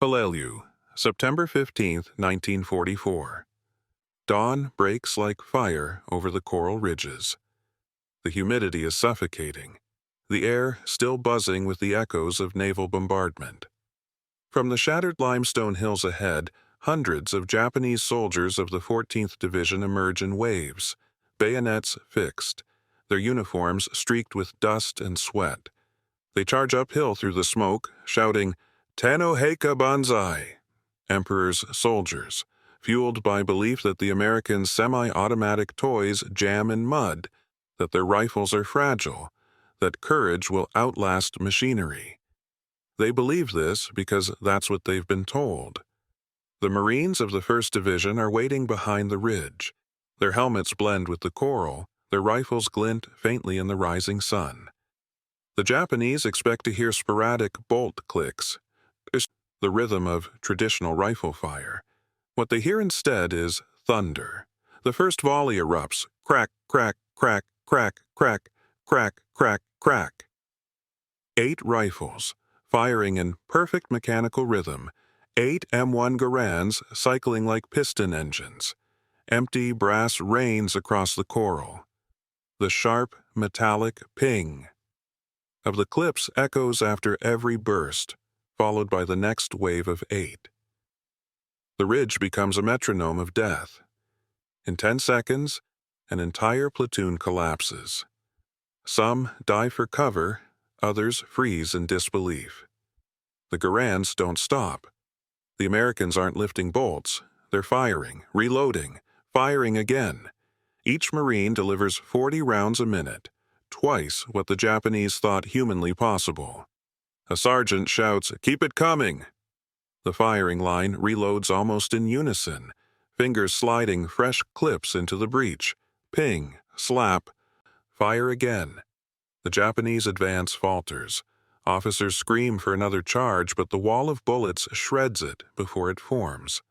Peleliu, September 15, 1944. Dawn breaks like fire over the coral ridges. The humidity is suffocating, the air still buzzing with the echoes of naval bombardment. From the shattered limestone hills ahead, hundreds of Japanese soldiers of the 14th Division emerge in waves, bayonets fixed, their uniforms streaked with dust and sweat. They charge uphill through the smoke, shouting, "Tano Heika Banzai!" Emperor's soldiers, fueled by belief that the Americans' semi-automatic toys jam in mud, that their rifles are fragile, that courage will outlast machinery. They believe this because that's what they've been told. The Marines of the 1st Division are waiting behind the ridge. Their helmets blend with the coral, their rifles glint faintly in the rising sun. The Japanese expect to hear sporadic bolt clicks, the rhythm of traditional rifle fire. What they hear instead is thunder. The first volley erupts, crack, crack, crack, crack, crack, crack, crack, crack. 8 rifles, firing in perfect mechanical rhythm, 8 M1 Garands cycling like piston engines. Empty brass rains across the coral. The sharp, metallic ping of the clips echoes after every burst, followed by the next wave of 8. The ridge becomes a metronome of death. In 10 seconds, an entire platoon collapses. Some dive for cover, others freeze in disbelief. The Garands don't stop. The Americans aren't lifting bolts. They're firing, reloading, firing again. Each Marine delivers 40 rounds a minute, twice what the Japanese thought humanly possible. A sergeant shouts, "Keep it coming!" The firing line reloads almost in unison, fingers sliding fresh clips into the breech. Ping, slap, fire again. The Japanese advance falters. Officers scream for another charge, but the wall of bullets shreds it before it forms.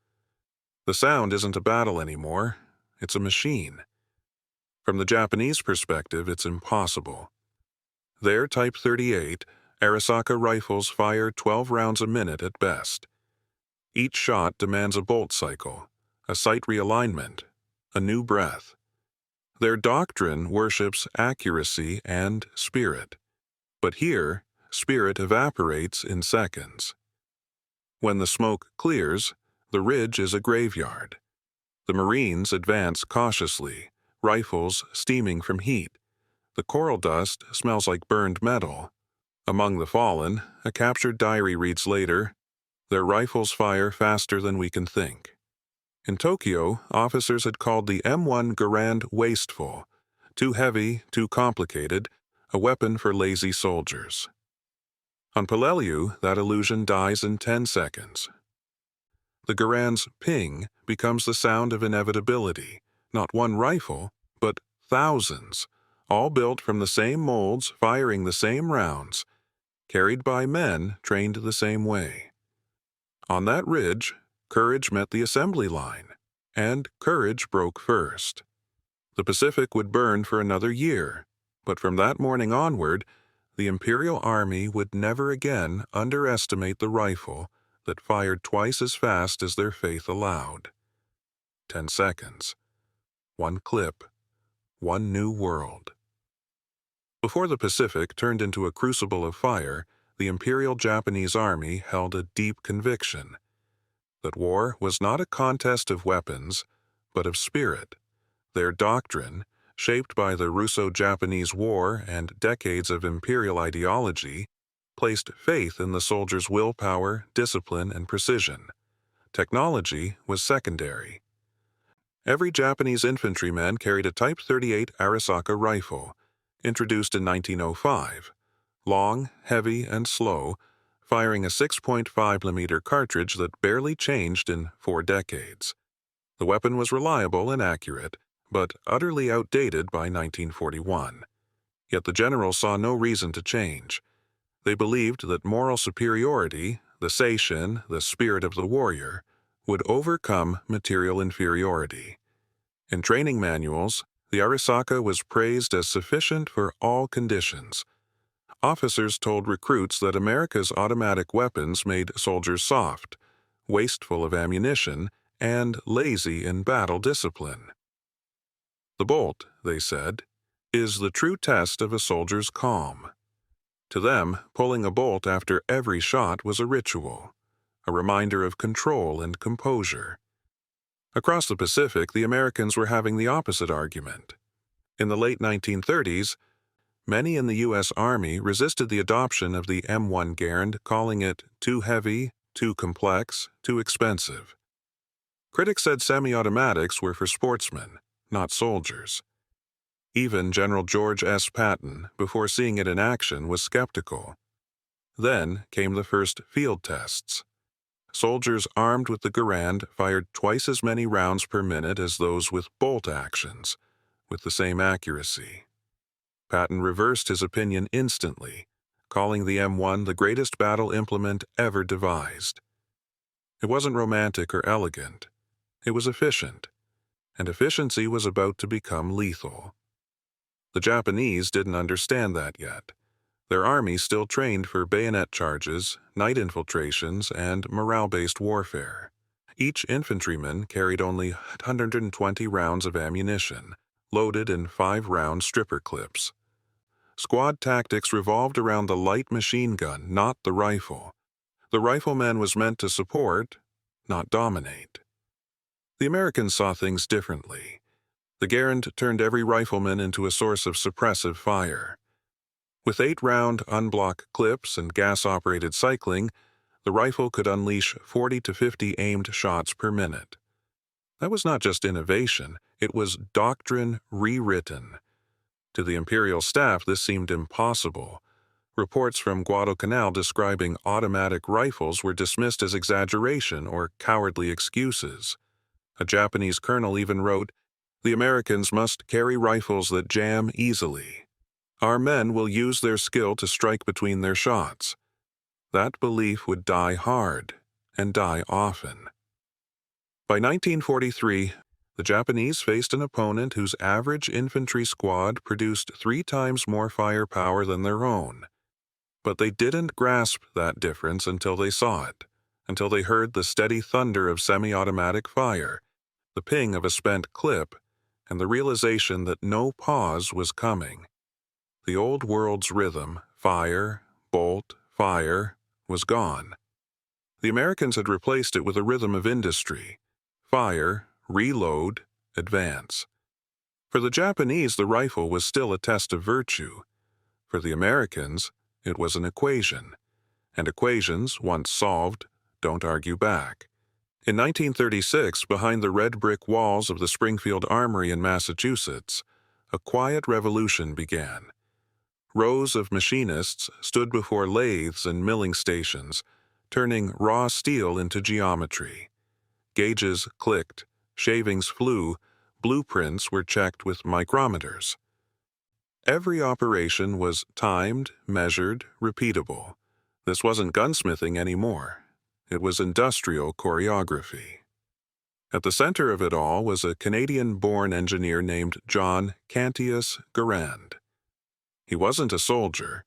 The sound isn't a battle anymore. It's a machine. From the Japanese perspective, it's impossible. Their Type 38 Arisakas rifles fire 12 rounds a minute at best. Each shot demands a bolt cycle, a sight realignment, a new breath. Their doctrine worships accuracy and spirit. But here, spirit evaporates in seconds. When the smoke clears, the ridge is a graveyard. The Marines advance cautiously, rifles steaming from heat. The coral dust smells like burned metal. Among the fallen, a captured diary reads later, "Their rifles fire faster than we can think." In Tokyo, officers had called the M1 Garand wasteful, too heavy, too complicated, a weapon for lazy soldiers. On Peleliu, that illusion dies in 10 seconds. The Garand's ping becomes the sound of inevitability, not one rifle, but thousands, all built from the same molds, firing the same rounds, carried by men trained the same way. On that ridge, courage met the assembly line, and courage broke first. The Pacific would burn for another year, but from that morning onward, the Imperial Army would never again underestimate the rifle that fired twice as fast as their faith allowed. 10 seconds. One clip. One new world. Before the Pacific turned into a crucible of fire, the Imperial Japanese Army held a deep conviction that war was not a contest of weapons, but of spirit. Their doctrine, shaped by the Russo-Japanese War and decades of imperial ideology, placed faith in the soldiers' willpower, discipline, and precision. Technology was secondary. Every Japanese infantryman carried a Type 38 Arisakas rifle, introduced in 1905, long, heavy, and slow, firing a 6.5mm cartridge that barely changed in 4 decades. The weapon was reliable and accurate, but utterly outdated by 1941. Yet the generals saw no reason to change. They believed that moral superiority, the seishin, the spirit of the warrior, would overcome material inferiority. In training manuals, the Arisakas was praised as sufficient for all conditions. Officers told recruits that America's automatic weapons made soldiers soft, wasteful of ammunition, and lazy in battle discipline. The bolt, they said, is the true test of a soldier's calm. To them, pulling a bolt after every shot was a ritual, a reminder of control and composure. Across the Pacific, the Americans were having the opposite argument. In the late 1930s, many in the U.S. Army resisted the adoption of the M1 Garand, calling it too heavy, too complex, too expensive. Critics said semi-automatics were for sportsmen, not soldiers. Even General George S. Patton, before seeing it in action, was skeptical. Then came the first field tests. Soldiers armed with the Garand fired twice as many rounds per minute as those with bolt actions, with the same accuracy. Patton reversed his opinion instantly, calling the M1 the greatest battle implement ever devised. It wasn't romantic or elegant. It was efficient, and efficiency was about to become lethal. The Japanese didn't understand that yet. Their army still trained for bayonet charges, night infiltrations, and morale-based warfare. Each infantryman carried only 120 rounds of ammunition, loaded in 5-round stripper clips. Squad tactics revolved around the light machine gun, not the rifle. The rifleman was meant to support, not dominate. The Americans saw things differently. The Garand turned every rifleman into a source of suppressive fire. With 8-round unblock clips and gas-operated cycling, the rifle could unleash 40 to 50 aimed shots per minute. That was not just innovation, it was doctrine rewritten. To the Imperial staff, this seemed impossible. Reports from Guadalcanal describing automatic rifles were dismissed as exaggeration or cowardly excuses. A Japanese colonel even wrote, "The Americans must carry rifles that jam easily. Our men will use their skill to strike between their shots." That belief would die hard, and die often. By 1943, the Japanese faced an opponent whose average infantry squad produced 3 times more firepower than their own. But they didn't grasp that difference until they saw it, until they heard the steady thunder of semi-automatic fire, the ping of a spent clip, and the realization that no pause was coming. The old world's rhythm, fire, bolt, fire, was gone. The Americans had replaced it with a rhythm of industry. Fire, reload, advance. For the Japanese, the rifle was still a test of virtue. For the Americans, it was an equation. And equations, once solved, don't argue back. In 1936, behind the red brick walls of the Springfield Armory in Massachusetts, a quiet revolution began. Rows of machinists stood before lathes and milling stations, turning raw steel into geometry. Gauges clicked, shavings flew, blueprints were checked with micrometers. Every operation was timed, measured, repeatable. This wasn't gunsmithing anymore. It was industrial choreography. At the center of it all was a Canadian-born engineer named John Garand. He wasn't a soldier.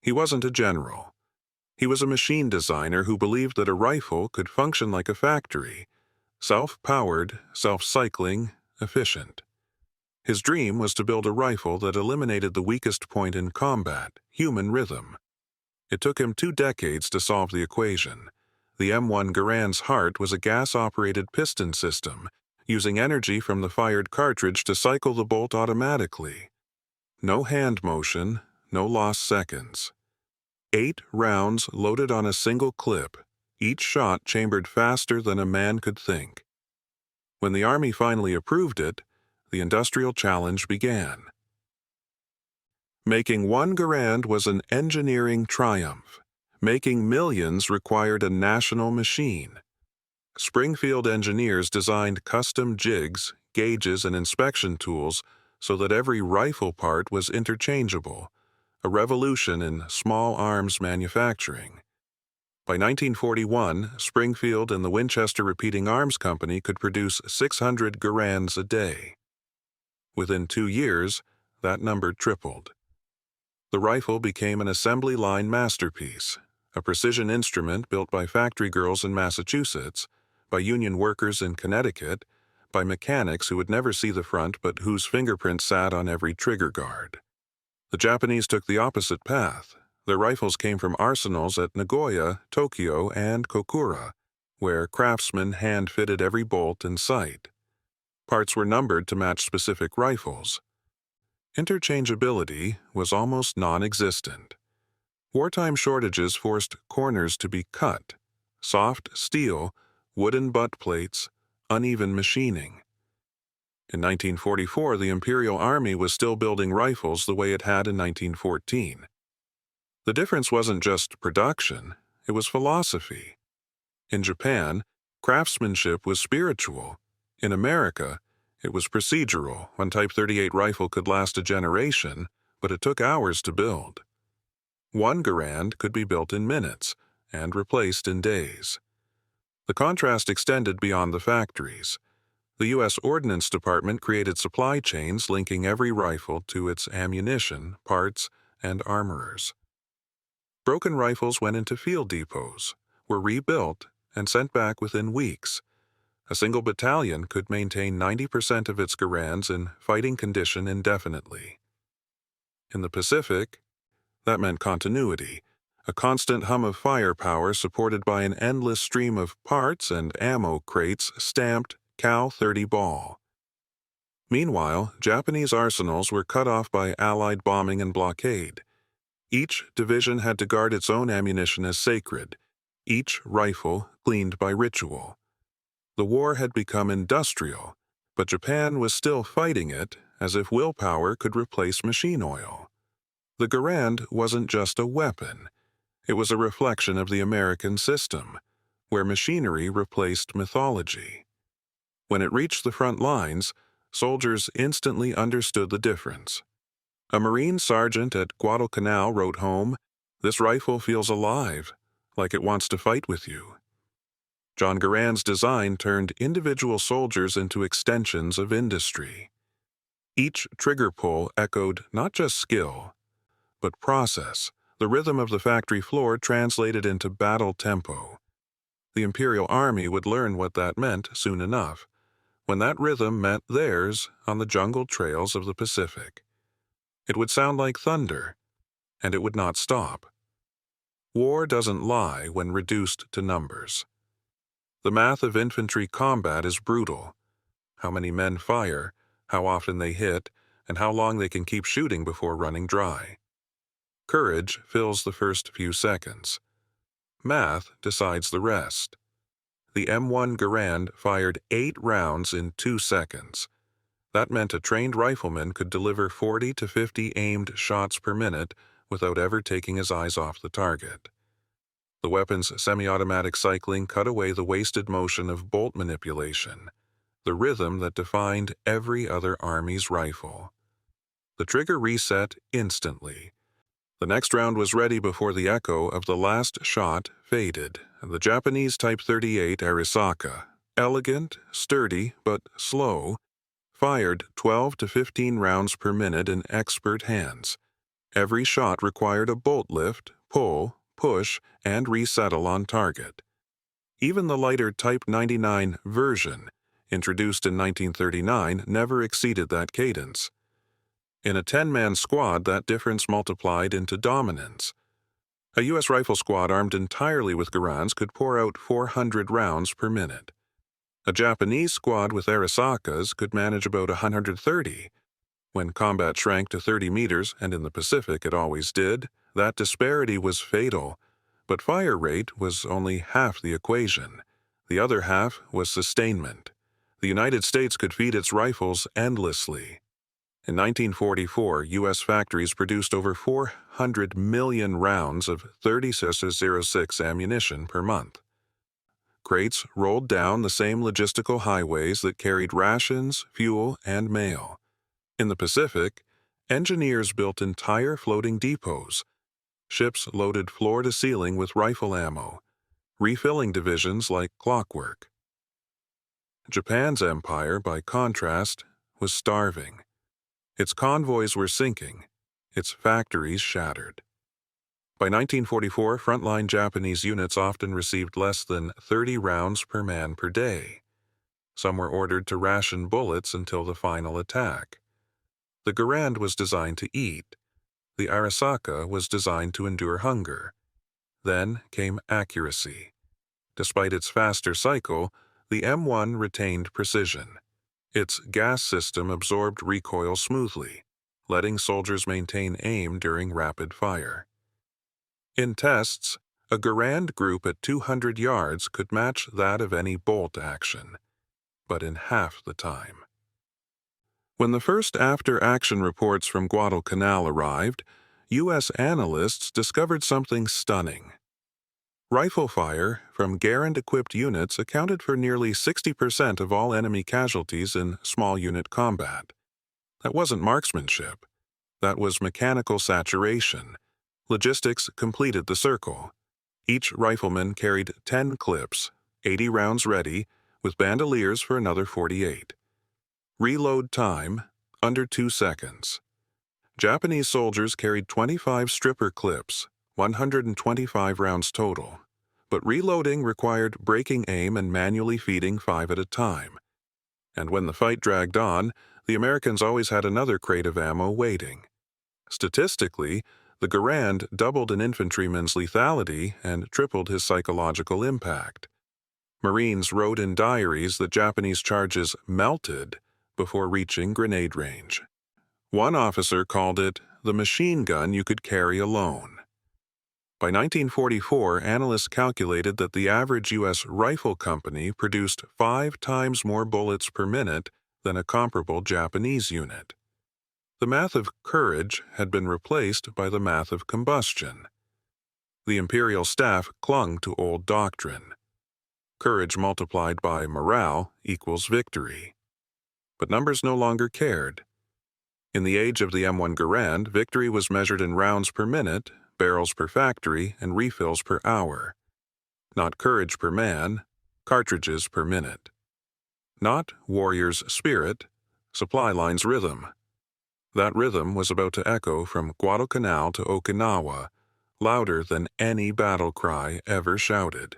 He wasn't a general. He was a machine designer who believed that a rifle could function like a factory, self-powered, self-cycling, efficient. His dream was to build a rifle that eliminated the weakest point in combat, human rhythm. It took him 2 decades to solve the equation. The M1 Garand's heart was a gas-operated piston system, using energy from the fired cartridge to cycle the bolt automatically. No hand motion, no lost seconds. 8 rounds loaded on a single clip, each shot chambered faster than a man could think. When the Army finally approved it, the industrial challenge began. Making one Garand was an engineering triumph. Making millions required a national machine. Springfield engineers designed custom jigs, gauges, and inspection tools so that every rifle part was interchangeable, a revolution in small arms manufacturing. By 1941, Springfield and the Winchester Repeating Arms Company could produce 600 Garands a day. Within 2 years, that number tripled. The rifle became an assembly line masterpiece, a precision instrument built by factory girls in Massachusetts, by union workers in Connecticut, by mechanics who would never see the front but whose fingerprints sat on every trigger guard. The Japanese took the opposite path. Their rifles came from arsenals at Nagoya, Tokyo, and Kokura, where craftsmen hand-fitted every bolt and sight. Parts were numbered to match specific rifles. Interchangeability was almost non-existent. Wartime shortages forced corners to be cut, soft steel, wooden butt plates, uneven machining. In 1944, the Imperial Army was still building rifles the way it had in 1914. The difference wasn't just production, it was philosophy. In Japan, craftsmanship was spiritual. In America, it was procedural. One Type 38 rifle could last a generation, but it took hours to build. One Garand could be built in minutes and replaced in days. The contrast extended beyond the factories. The U.S. Ordnance Department created supply chains linking every rifle to its ammunition, parts, and armorers. Broken rifles went into field depots, were rebuilt, and sent back within weeks. A single battalion could maintain 90% of its Garands in fighting condition indefinitely. In the Pacific, that meant continuity, a constant hum of firepower supported by an endless stream of parts and ammo crates stamped Cal 30 ball. Meanwhile, Japanese arsenals were cut off by Allied bombing and blockade. Each division had to guard its own ammunition as sacred, each rifle cleaned by ritual. The war had become industrial, but Japan was still fighting it as if willpower could replace machine oil. The Garand wasn't just a weapon. It was a reflection of the American system, where machinery replaced mythology. When it reached the front lines, soldiers instantly understood the difference. A Marine sergeant at Guadalcanal wrote home, "This rifle feels alive, like it wants to fight with you." John Garand's design turned individual soldiers into extensions of industry. Each trigger pull echoed not just skill, but process, the rhythm of the factory floor translated into battle tempo. The Imperial Army would learn what that meant soon enough, when that rhythm met theirs on the jungle trails of the Pacific. It would sound like thunder, and it would not stop. War doesn't lie when reduced to numbers. The math of infantry combat is brutal. How many men fire, how often they hit, and how long they can keep shooting before running dry. Courage fills the first few seconds. Math decides the rest. The M1 Garand fired 8 rounds in 2 seconds. That meant a trained rifleman could deliver 40 to 50 aimed shots per minute without ever taking his eyes off the target. The weapon's semi-automatic cycling cut away the wasted motion of bolt manipulation, the rhythm that defined every other army's rifle. The trigger reset instantly. The next round was ready before the echo of the last shot faded. The Japanese Type 38 Arisaka, elegant, sturdy, but slow, fired 12 to 15 rounds per minute in expert hands. Every shot required a bolt lift, pull, push, and resettle on target. Even the lighter Type 99 version, introduced in 1939, never exceeded that cadence. In a 10-man squad, that difference multiplied into dominance. A U.S. rifle squad armed entirely with Garands could pour out 400 rounds per minute. A Japanese squad with Arisakas could manage about 130. When combat shrank to 30 meters, and in the Pacific it always did, that disparity was fatal. But fire rate was only half the equation. The other half was sustainment. The United States could feed its rifles endlessly. In 1944, U.S. factories produced over 400 million rounds of 30-06 ammunition per month. Crates rolled down the same logistical highways that carried rations, fuel, and mail. In the Pacific, engineers built entire floating depots. Ships loaded floor to ceiling with rifle ammo, refilling divisions like clockwork. Japan's empire, by contrast, was starving. Its convoys were sinking, its factories shattered. By 1944, frontline Japanese units often received less than 30 rounds per man per day. Some were ordered to ration bullets until the final attack. The Garand was designed to eat. The Arisaka was designed to endure hunger. Then came accuracy. Despite its faster cycle, the M1 retained precision. Its gas system absorbed recoil smoothly, letting soldiers maintain aim during rapid fire. In tests, a Garand group at 200 yards could match that of any bolt action, but in half the time. When the first after-action reports from Guadalcanal arrived, U.S. analysts discovered something stunning. Rifle fire from Garand-equipped units accounted for nearly 60% of all enemy casualties in small unit combat. That wasn't marksmanship. That was mechanical saturation. Logistics completed the circle. Each rifleman carried 10 clips, 80 rounds ready, with bandoliers for another 48. Reload time, under 2 seconds. Japanese soldiers carried 25 stripper clips, 125 rounds total, but reloading required breaking aim and manually feeding 5 at a time. And when the fight dragged on, the Americans always had another crate of ammo waiting. Statistically, the Garand doubled an infantryman's lethality and tripled his psychological impact. Marines wrote in diaries that Japanese charges melted before reaching grenade range. One officer called it the machine gun you could carry alone. By 1944, analysts calculated that the average U.S. rifle company produced 5 times more bullets per minute than a comparable Japanese unit. The math of courage had been replaced by the math of combustion. The imperial staff clung to old doctrine. Courage multiplied by morale equals victory. But numbers no longer cared. In the age of the M1 Garand, victory was measured in rounds per minute, barrels per factory, and refills per hour. Not courage per man, cartridges per minute. Not warrior's spirit, supply line's rhythm. That rhythm was about to echo from Guadalcanal to Okinawa, louder than any battle cry ever shouted.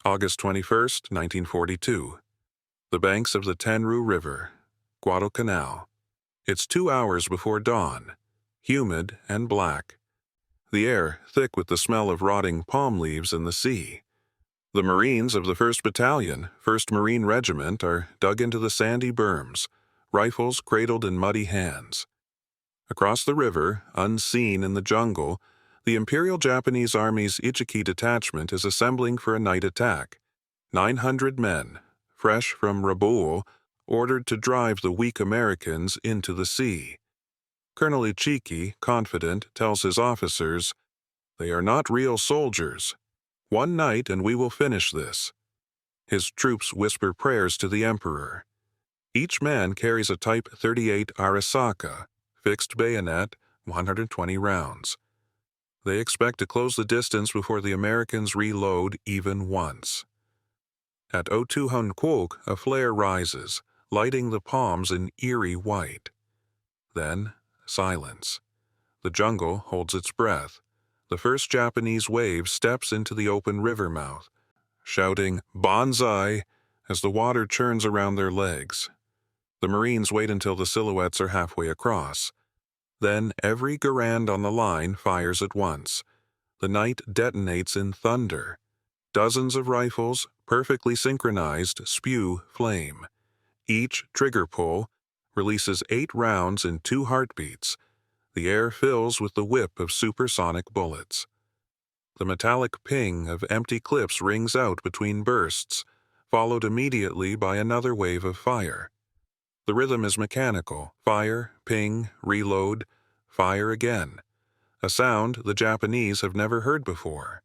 August 21, 1942. The banks of the Tenaru River, Guadalcanal. It's 2 hours before dawn, humid and black. The air thick with the smell of rotting palm leaves in the sea. The Marines of the 1st Battalion, 1st Marine Regiment, are dug into the sandy berms, rifles cradled in muddy hands. Across the river, unseen in the jungle, the Imperial Japanese Army's Ichiki detachment is assembling for a night attack. 900 men, fresh from Rabaul, ordered to drive the weak Americans into the sea. Colonel Ichiki, confident, tells his officers, "They are not real soldiers. One night and we will finish this." His troops whisper prayers to the Emperor. Each man carries a Type 38 Arisaka, fixed bayonet, 120 rounds. They expect to close the distance before the Americans reload even once. At Otuhunquok, a flare rises, lighting the palms in eerie white. Then, silence. The jungle holds its breath. The first Japanese wave steps into the open river mouth, shouting "Banzai" as the water churns around their legs. The Marines wait until the silhouettes are halfway across. Then every Garand on the line fires at once. The night detonates in thunder. Dozens of rifles, perfectly synchronized, spew flame. Each trigger pull releases 8 rounds in 2 heartbeats. The air fills with the whip of supersonic bullets. The metallic ping of empty clips rings out between bursts, followed immediately by another wave of fire. The rhythm is mechanical: fire, ping, reload, fire again. A sound the Japanese have never heard before.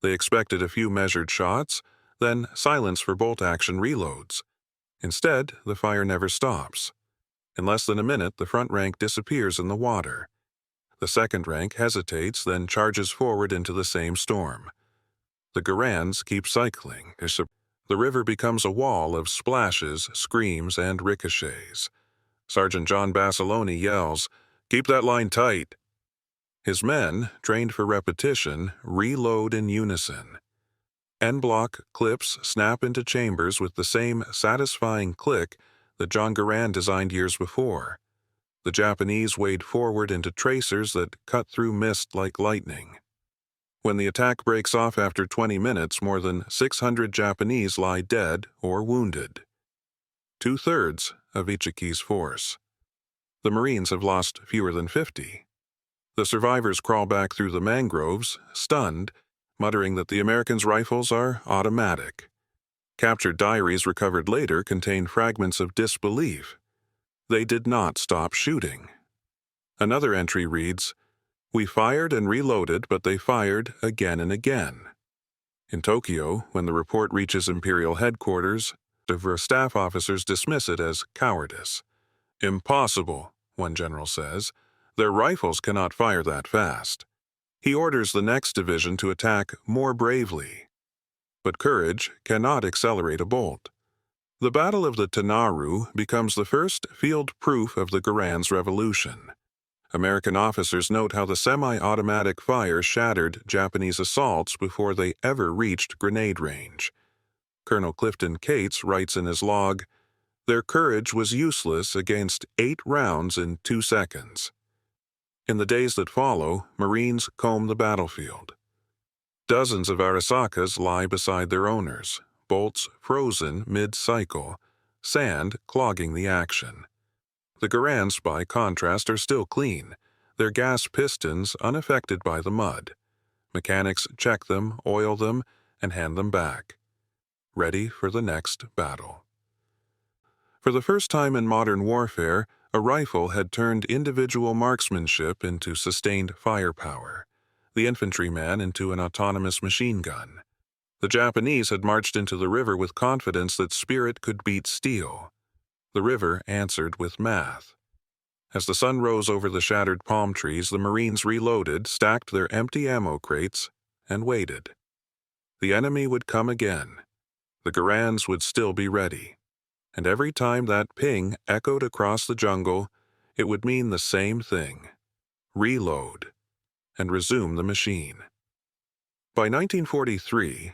They expected a few measured shots, then silence for bolt-action reloads. Instead, the fire never stops. In less than a minute, the front rank disappears in the water. The second rank hesitates, then charges forward into the same storm. The Garands keep cycling. The river becomes a wall of splashes, screams, and ricochets. Sergeant John Bassaloni yells, "Keep that line tight." His men, trained for repetition, reload in unison. En-bloc clips snap into chambers with the same satisfying click that John Garand designed years before. The Japanese wade forward into tracers that cut through mist like lightning. When the attack breaks off after 20 minutes, more than 600 Japanese lie dead or wounded. 2/3 of Ichiki's force. The Marines have lost fewer than 50. The survivors crawl back through the mangroves, stunned, muttering that the Americans' rifles are automatic. Captured diaries recovered later contain fragments of disbelief. They did not stop shooting. Another entry reads, "We fired and reloaded, but they fired again and again." In Tokyo, when the report reaches Imperial headquarters, diverse staff officers dismiss it as cowardice. "Impossible," one general says. "Their rifles cannot fire that fast." He orders the next division to attack more bravely. But courage cannot accelerate a bolt. The Battle of the Tenaru becomes the first field proof of the Garands Revolution. American officers note how the semi-automatic fire shattered Japanese assaults before they ever reached grenade range. Colonel Clifton Cates writes in his log, "Their courage was useless against 8 rounds in 2 seconds." In the days that follow, Marines comb the battlefield. Dozens of Arisakas lie beside their owners, bolts frozen mid-cycle, sand clogging the action. The Garands, by contrast, are still clean, their gas pistons unaffected by the mud. Mechanics check them, oil them, and hand them back, ready for the next battle. For the first time in modern warfare, a rifle had turned individual marksmanship into sustained firepower, the infantryman into an autonomous machine gun. The Japanese had marched into the river with confidence that spirit could beat steel. The river answered with math. As the sun rose over the shattered palm trees, the Marines reloaded, stacked their empty ammo crates, and waited. The enemy would come again. The Garands would still be ready. And every time that ping echoed across the jungle, it would mean the same thing: reload and resume the machine. By 1943,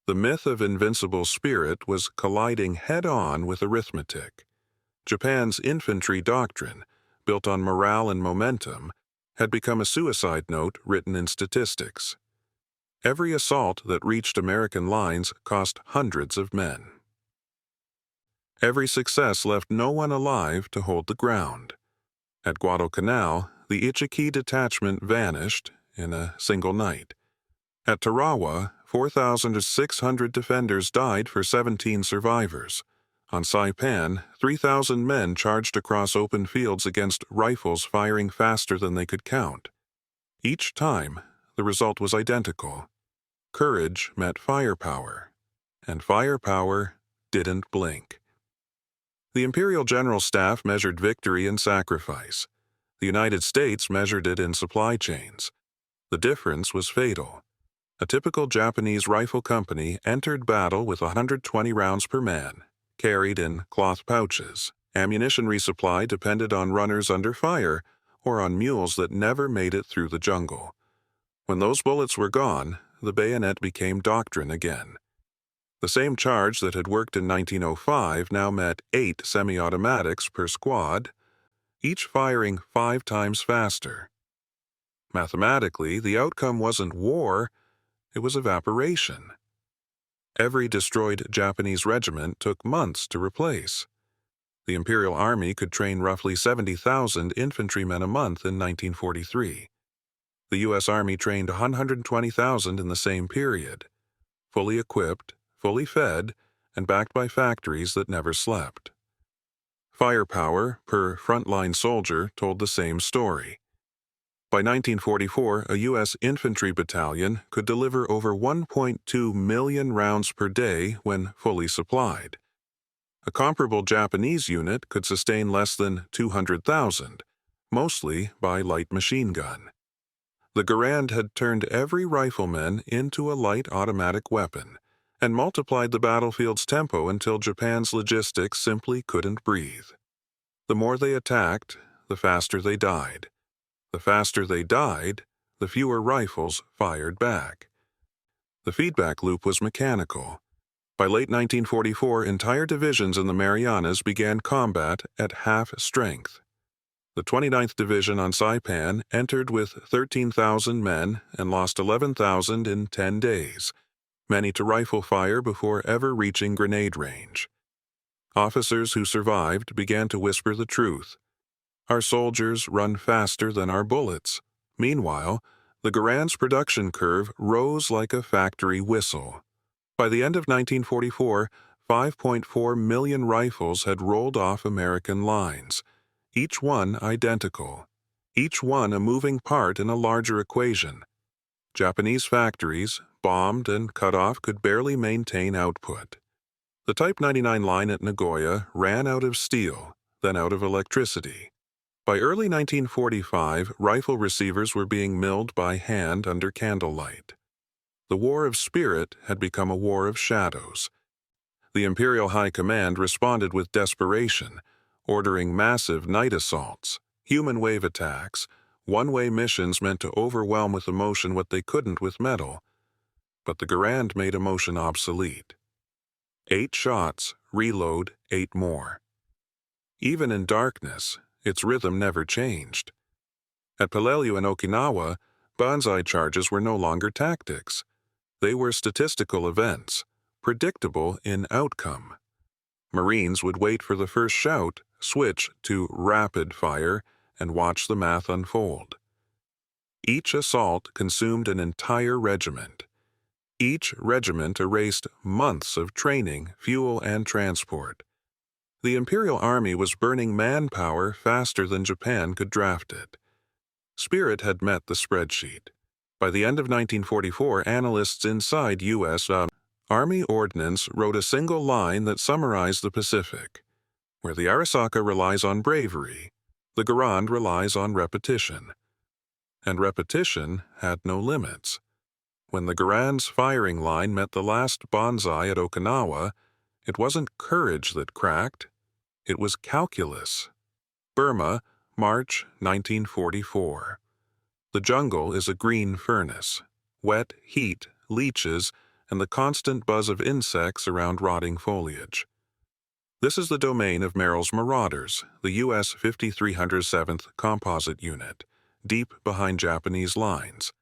the myth of invincible spirit was colliding head-on with arithmetic. Japan's infantry doctrine, built on morale and momentum, had become a suicide note written in statistics. Every assault that reached American lines cost hundreds of men. Every success left no one alive to hold the ground. At Guadalcanal, the Ichiki detachment vanished in a single night. At Tarawa, 4,600 defenders died for 17 survivors. On Saipan, 3,000 men charged across open fields against rifles firing faster than they could count. Each time, the result was identical. Courage met firepower, and firepower didn't blink. The Imperial General Staff measured victory in sacrifice. The United States measured it in supply chains. The difference was fatal. A typical Japanese rifle company entered battle with 120 rounds per man, carried in cloth pouches. Ammunition resupply depended on runners under fire or on mules that never made it through the jungle. When those bullets were gone, the bayonet became doctrine again. The same charge that had worked in 1905 now met 8 semi-automatics per squad, each firing 5 times faster. Mathematically, the outcome wasn't war, it was evaporation. Every destroyed Japanese regiment took months to replace. The Imperial Army could train roughly 70,000 infantrymen a month in 1943. The U.S. Army trained 120,000 in the same period, fully equipped, fully fed, and backed by factories that never slept. Firepower per frontline soldier told the same story. By 1944, a U.S. infantry battalion could deliver over 1.2 million rounds per day when fully supplied. A comparable Japanese unit could sustain less than 200,000, mostly by light machine gun. The Garand had turned every rifleman into a light automatic weapon, and multiplied the battlefield's tempo until Japan's logistics simply couldn't breathe. The more they attacked, the faster they died. The faster they died, the fewer rifles fired back. The feedback loop was mechanical. By late 1944, entire divisions in the Marianas began combat at half strength. The 29th Division on Saipan entered with 13,000 men and lost 11,000 in 10 days, many to rifle fire before ever reaching grenade range. Officers who survived began to whisper the truth. Our soldiers run faster than our bullets. Meanwhile, the Garands' production curve rose like a factory whistle. By the end of 1944, 5.4 million rifles had rolled off American lines, each one identical, each one a moving part in a larger equation. Japanese factories, bombed and cut off, could barely maintain output. The Type 99 line at Nagoya ran out of steel, then out of electricity. By early 1945, rifle receivers were being milled by hand under candlelight. The war of spirit had become a war of shadows. The Imperial High Command responded with desperation, ordering massive night assaults, human wave attacks, one-way missions meant to overwhelm with emotion what they couldn't with metal. But the Garand made emotion obsolete. 8 shots, reload 8 more. Even in darkness, its rhythm never changed. At Peleliu and Okinawa, banzai charges were no longer tactics. They were statistical events, predictable in outcome. Marines would wait for the first shout, switch to rapid fire, and watch the math unfold. Each assault consumed an entire regiment. Each regiment erased months of training, fuel, and transport. The Imperial Army was burning manpower faster than Japan could draft it. Spirit had met the spreadsheet. By the end of 1944, analysts inside U.S. Army Ordnance wrote a single line that summarized the Pacific. Where the Arisaka relies on bravery, the Garand relies on repetition. And repetition had no limits. When the Garand's firing line met the last banzai at Okinawa, it wasn't courage that cracked, it was calculus. Burma, March 1944. The jungle is a green furnace. Wet, heat, leeches, and the constant buzz of insects around rotting foliage. This is the domain of Merrill's Marauders, the U.S. 5307th Composite Unit, deep behind Japanese lines.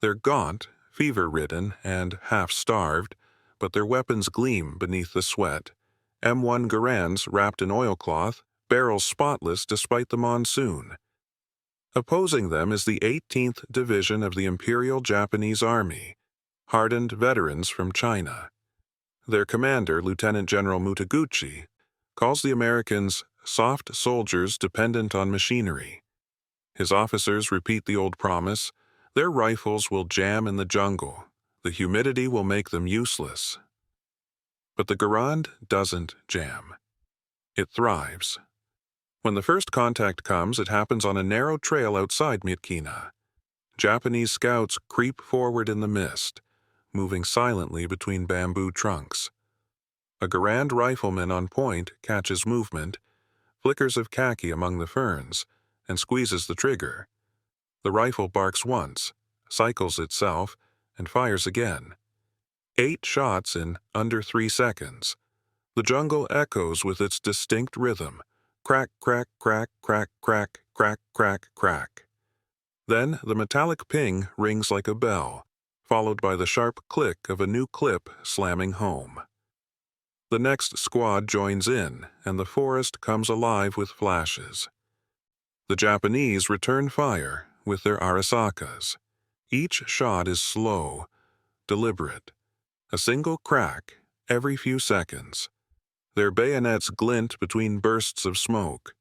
They're gaunt, fever-ridden, and half-starved, but their weapons gleam beneath the sweat. M1 Garands wrapped in oilcloth, barrels spotless despite the monsoon. Opposing them is the 18th Division of the Imperial Japanese Army, hardened veterans from China. Their commander, Lieutenant General Mutaguchi, calls the Americans soft soldiers dependent on machinery. His officers repeat the old promise, their rifles will jam in the jungle, the humidity will make them useless. But the Garand doesn't jam. It thrives. When the first contact comes, it happens on a narrow trail outside Myitkyina. Japanese scouts creep forward in the mist, moving silently between bamboo trunks. A Garand rifleman on point catches movement, flickers of khaki among the ferns, and squeezes the trigger. The rifle barks once, cycles itself, and fires again. 8 shots in under 3 seconds. The jungle echoes with its distinct rhythm. Crack, crack, crack, crack, crack, crack, crack, crack. Then the metallic ping rings like a bell, followed by the sharp click of a new clip slamming home. The next squad joins in, and the forest comes alive with flashes. The Japanese return fire with their Arisakas. Each shot is slow, deliberate. A single crack every few seconds. Their bayonets glint between bursts of smoke.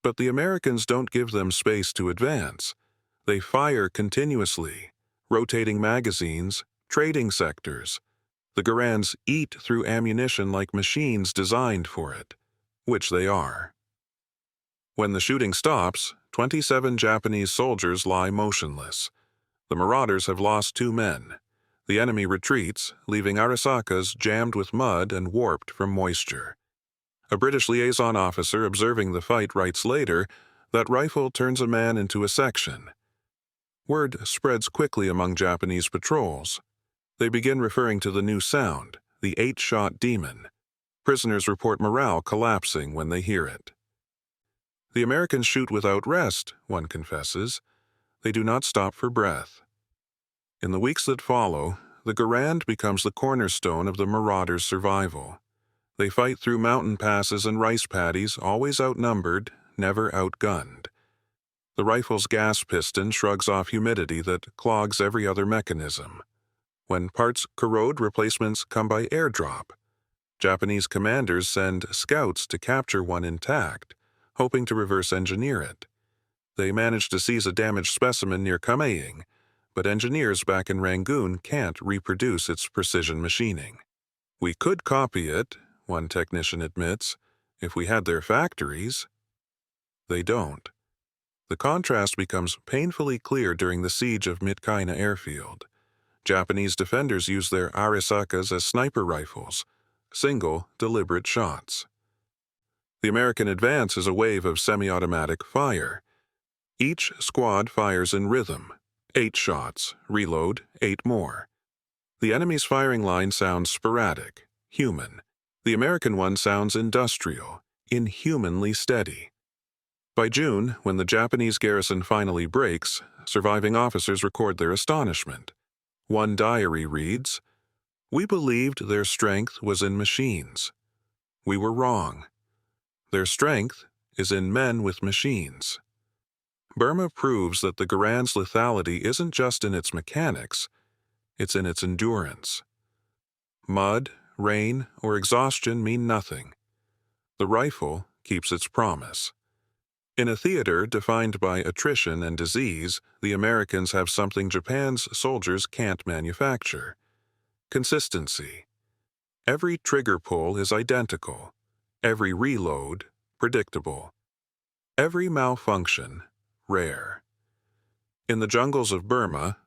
But the Americans don't give them space to advance. They fire continuously, rotating magazines, trading sectors. The Garands eat through ammunition like machines designed for it, which they are. When the shooting stops, 27 Japanese soldiers lie motionless. The Marauders have lost 2 men. The enemy retreats, leaving Arisakas jammed with mud and warped from moisture. A British liaison officer observing the fight writes later, "That rifle turns a man into a section." Word spreads quickly among Japanese patrols. They begin referring to the new sound, the 8-shot demon. Prisoners report morale collapsing when they hear it. The Americans shoot without rest, one confesses. They do not stop for breath. In the weeks that follow, the Garand becomes the cornerstone of the marauders' survival. They fight through mountain passes and rice paddies, always outnumbered, never outgunned. The rifle's gas piston shrugs off humidity that clogs every other mechanism. When parts corrode, replacements come by airdrop. Japanese commanders send scouts to capture one intact, hoping to reverse engineer it. They manage to seize a damaged specimen near Kameing, but engineers back in Rangoon can't reproduce its precision machining. "We could copy it," one technician admits, "if we had their factories." They don't. The contrast becomes painfully clear during the siege of Mitkaina airfield. Japanese defenders use their Arisakas as sniper rifles, single, deliberate shots. The American advance is a wave of semi-automatic fire. Each squad fires in rhythm. 8 shots, reload, 8 more. The enemy's firing line sounds sporadic, human. The American one sounds industrial, inhumanly steady. By June, when the Japanese garrison finally breaks, surviving officers record their astonishment. One diary reads, "We believed their strength was in machines. We were wrong. Their strength is in men with machines." Burma proves that the Garand's lethality isn't just in its mechanics, it's in its endurance. Mud, rain, or exhaustion mean nothing. The rifle keeps its promise. In a theater defined by attrition and disease, the Americans have something Japan's soldiers can't manufacture: consistency. Every trigger pull is identical, every reload predictable, every malfunction rare. In the jungles of Burma,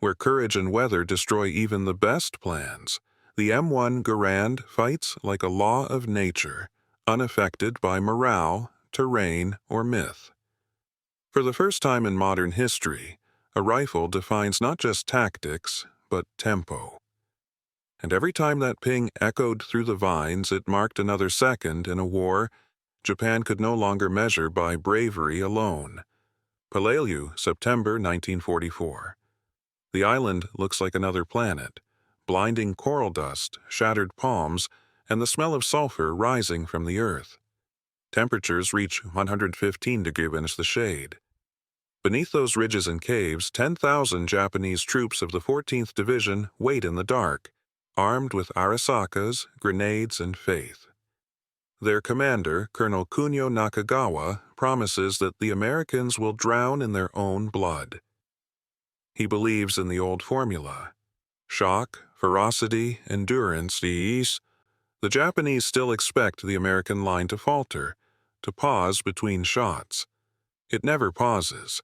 where courage and weather destroy even the best plans, the M1 Garand fights like a law of nature, unaffected by morale, terrain, or myth. For the first time in modern history, a rifle defines not just tactics, but tempo. And every time that ping echoed through the vines, it marked another second in a war Japan could no longer measure by bravery alone. Palayu, September 1944. The island looks like another planet. Blinding coral dust, shattered palms, and the smell of sulfur rising from the earth. Temperatures reach 115 degrees in the shade. Beneath those ridges and caves, 10,000 Japanese troops of the 14th Division wait in the dark, armed with Arisakas, grenades, and faith. Their commander, Colonel Kunio Nakagawa, promises that the Americans will drown in their own blood. He believes in the old formula: shock, ferocity, endurance, ease. The Japanese still expect the American line to falter, to pause between shots. It never pauses.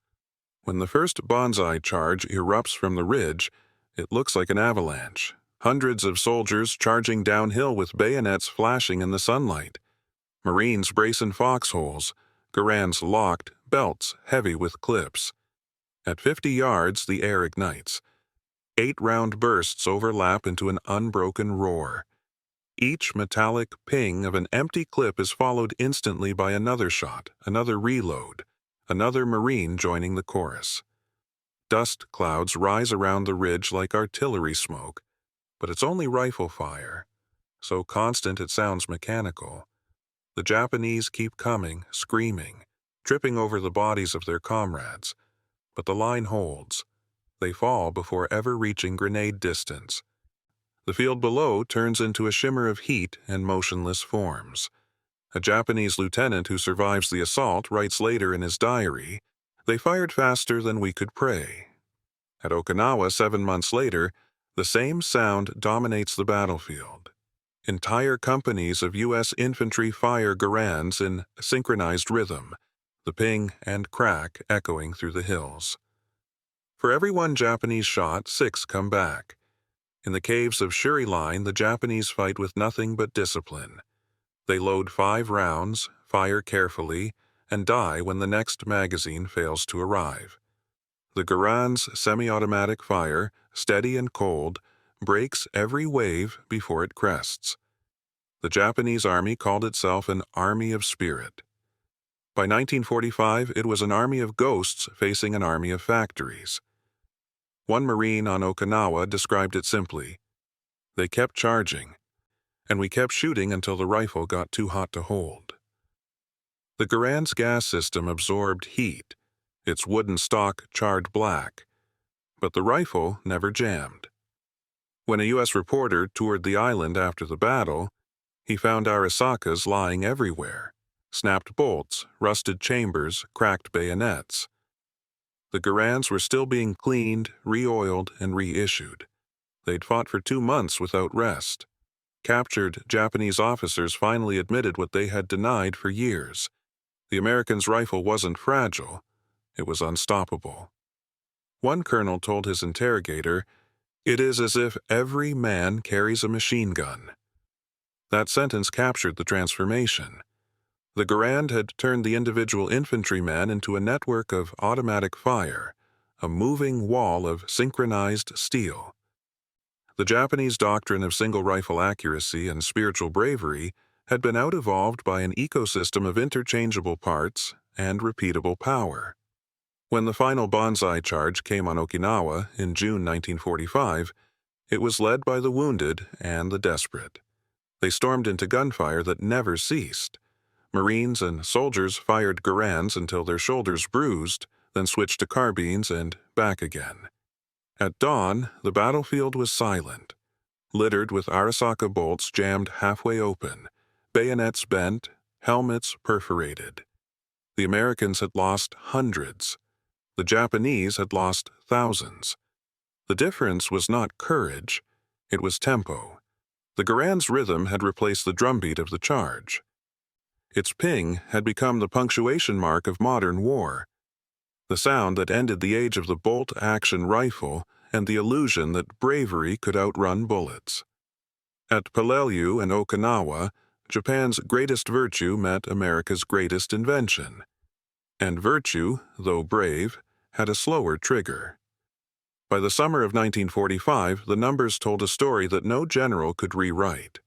When the first banzai charge erupts from the ridge, it looks like an avalanche. Hundreds of soldiers charging downhill with bayonets flashing in the sunlight. Marines brace in foxholes, Garands locked, belts heavy with clips. At 50 yards, the air ignites. 8 round bursts overlap into an unbroken roar. Each metallic ping of an empty clip is followed instantly by another shot, another reload, another Marine joining the chorus. Dust clouds rise around the ridge like artillery smoke, but it's only rifle fire, so constant it sounds mechanical. The Japanese keep coming, screaming, tripping over the bodies of their comrades, but the line holds. They fall before ever reaching grenade distance. The field below turns into a shimmer of heat and motionless forms. A Japanese lieutenant who survives the assault writes later in his diary, "They fired faster than we could pray." At Okinawa 7 months later, the same sound dominates the battlefield. Entire companies of U.S. infantry fire Garands in synchronized rhythm, the ping and crack echoing through the hills. For every one Japanese shot, 6 come back. In the caves of Shuri Line, the Japanese fight with nothing but discipline. They load 5 rounds, fire carefully, and die when the next magazine fails to arrive. The Garand's semi-automatic fire, steady and cold, breaks every wave before it crests. The Japanese army called itself an army of spirit. By 1945, it was an army of ghosts facing an army of factories. One Marine on Okinawa described it simply: "They kept charging, and we kept shooting until the rifle got too hot to hold." The Garand's gas system absorbed heat. Its wooden stock charred black, but the rifle never jammed. When a U.S. reporter toured the island after the battle, he found Arisakas lying everywhere: snapped bolts, rusted chambers, cracked bayonets. The Garands were still being cleaned, re-oiled, and reissued. They'd fought for 2 months without rest. Captured Japanese officers finally admitted what they had denied for years. The Americans' rifle wasn't fragile, it was unstoppable. One colonel told his interrogator, "It is as if every man carries a machine gun." That sentence captured the transformation. The Garand had turned the individual infantryman into a network of automatic fire, a moving wall of synchronized steel. The Japanese doctrine of single rifle accuracy and spiritual bravery had been out-evolved by an ecosystem of interchangeable parts and repeatable power. When the final banzai charge came on Okinawa in June 1945, it was led by the wounded and the desperate. They stormed into gunfire that never ceased. Marines and soldiers fired Garands until their shoulders bruised, then switched to carbines and back again. At dawn, the battlefield was silent, littered with Arisaka bolts jammed halfway open, bayonets bent, helmets perforated. The Americans had lost hundreds. The Japanese had lost thousands. The difference was not courage, it was tempo. The Garand's rhythm had replaced the drumbeat of the charge. Its ping had become the punctuation mark of modern war, the sound that ended the age of the bolt-action rifle and the illusion that bravery could outrun bullets. At Peleliu and Okinawa, Japan's greatest virtue met America's greatest invention. And virtue, though brave, had a slower trigger. By the summer of 1945, the numbers told a story that no general could rewrite.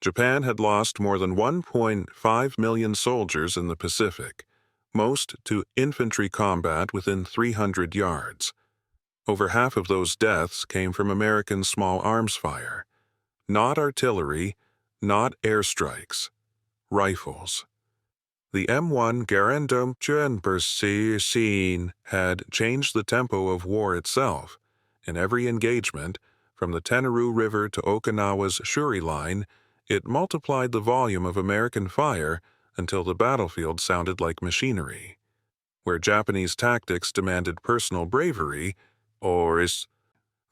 Japan had lost more than 1.5 million soldiers in the Pacific, most to infantry combat within 300 yards. Over half of those deaths came from American small arms fire. Not artillery, not airstrikes, rifles. The M1 Garand had changed the tempo of war itself. In every engagement, from the Tenaru River to Okinawa's Shuri Line, it multiplied the volume of American fire until the battlefield sounded like machinery. Where Japanese tactics demanded personal bravery, the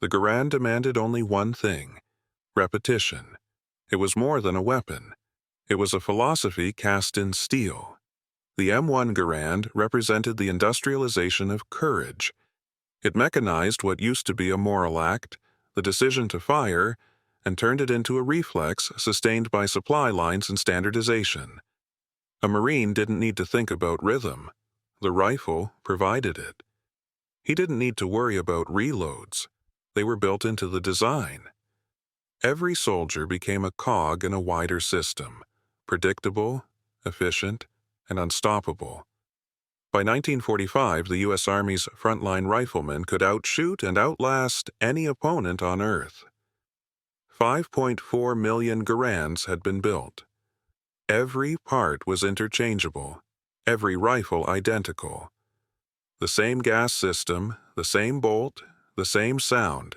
Garand demanded only one thing: repetition. It was more than a weapon. It was a philosophy cast in steel. The M1 Garand represented the industrialization of courage. It mechanized what used to be a moral act, the decision to fire, and turned it into a reflex sustained by supply lines and standardization. A Marine didn't need to think about rhythm. The rifle provided it. He didn't need to worry about reloads. They were built into the design. Every soldier became a cog in a wider system, predictable, efficient, and unstoppable. By 1945, the U.S. Army's frontline riflemen could outshoot and outlast any opponent on Earth. 5.4 million Garands had been built. Every part was interchangeable, every rifle identical. The same gas system, the same bolt, the same sound.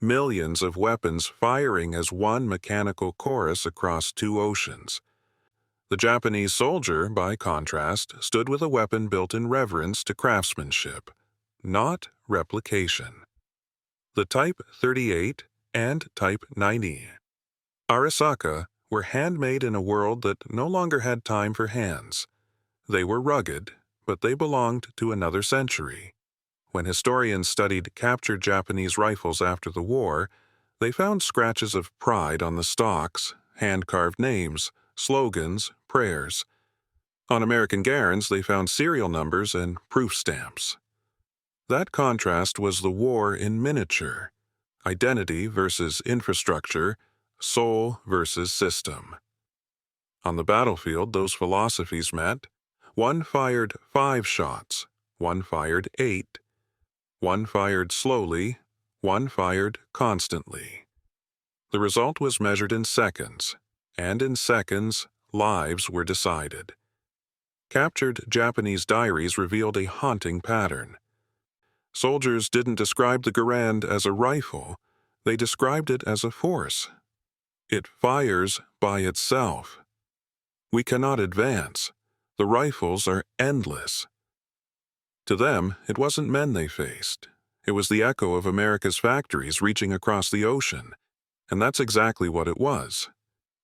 Millions of weapons firing as one mechanical chorus across 2 oceans. The Japanese soldier, by contrast, stood with a weapon built in reverence to craftsmanship, not replication. The Type 38 and Type 90 Arisaka were handmade in a world that no longer had time for hands. They were rugged, but they belonged to another century. When historians studied captured Japanese rifles after the war, they found scratches of pride on the stocks, hand-carved names, slogans, prayers. On American Garands, they found serial numbers and proof stamps. That contrast was the war in miniature: identity versus infrastructure, soul versus system. On the battlefield, those philosophies met. One fired 5 shots, one fired 8. One fired slowly, one fired constantly. The result was measured in seconds, and in seconds, lives were decided. Captured Japanese diaries revealed a haunting pattern. Soldiers didn't describe the Garand as a rifle, they described it as a force. It fires by itself. We cannot advance. The rifles are endless. To them, it wasn't men they faced. It was the echo of America's factories reaching across the ocean, and that's exactly what it was.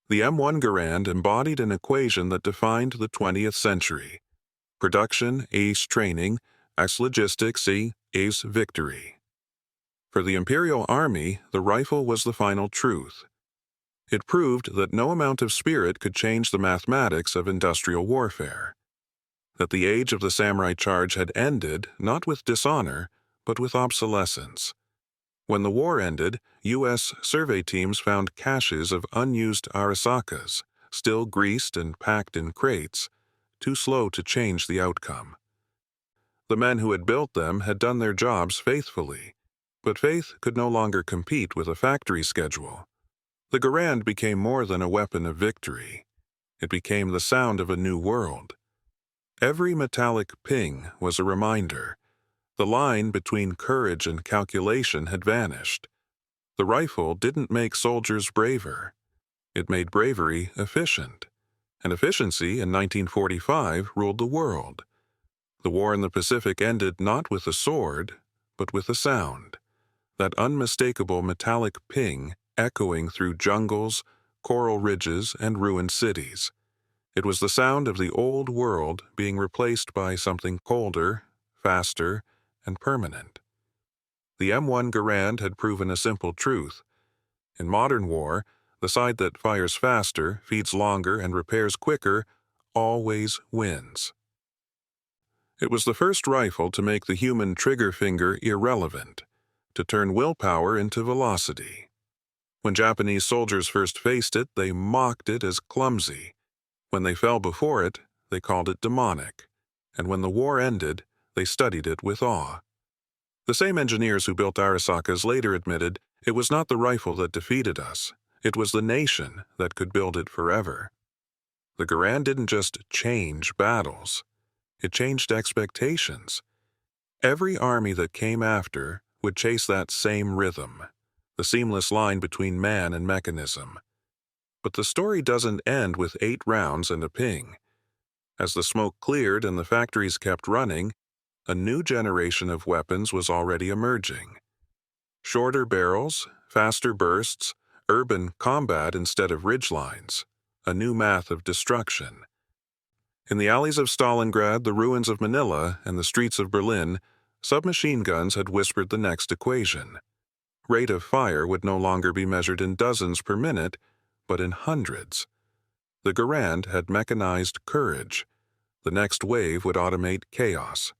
The M1 Garand embodied an equation that defined the 20th century. Production ace training, ex logistics ace victory. For the Imperial Army, the rifle was the final truth. It proved that no amount of spirit could change the mathematics of industrial warfare. That the age of the samurai charge had ended, not with dishonor, but with obsolescence. When the war ended, U.S. survey teams found caches of unused Arisakas, still greased and packed in crates, too slow to change the outcome. The men who had built them had done their jobs faithfully, but faith could no longer compete with a factory schedule. The Garand became more than a weapon of victory. It became the sound of a new world. Every metallic ping was a reminder. The line between courage and calculation had vanished. The rifle didn't make soldiers braver. It made bravery efficient. And efficiency in 1945 ruled the world. The war in the Pacific ended not with a sword, but with a sound. That unmistakable metallic ping echoing through jungles, coral ridges, and ruined cities. It was the sound of the old world being replaced by something colder, faster, and permanent. The M1 Garand had proven a simple truth. In modern war, the side that fires faster, feeds longer, and repairs quicker always wins. It was the first rifle to make the human trigger finger irrelevant, to turn willpower into velocity. When Japanese soldiers first faced it, they mocked it as clumsy. When they fell before it, they called it demonic. And when the war ended, they studied it with awe. The same engineers who built Arisakas later admitted it was not the rifle that defeated us, it was the nation that could build it forever. The Garand didn't just change battles, it changed expectations. Every army that came after would chase that same rhythm, the seamless line between man and mechanism. But the story doesn't end with 8 rounds and a ping. As the smoke cleared and the factories kept running, a new generation of weapons was already emerging. Shorter barrels, faster bursts, urban combat instead of ridgelines, a new math of destruction. In the alleys of Stalingrad, the ruins of Manila, and the streets of Berlin, submachine guns had whispered the next equation. Rate of fire would no longer be measured in dozens per minute, but in hundreds. The Garand had mechanized courage. The next wave would automate chaos.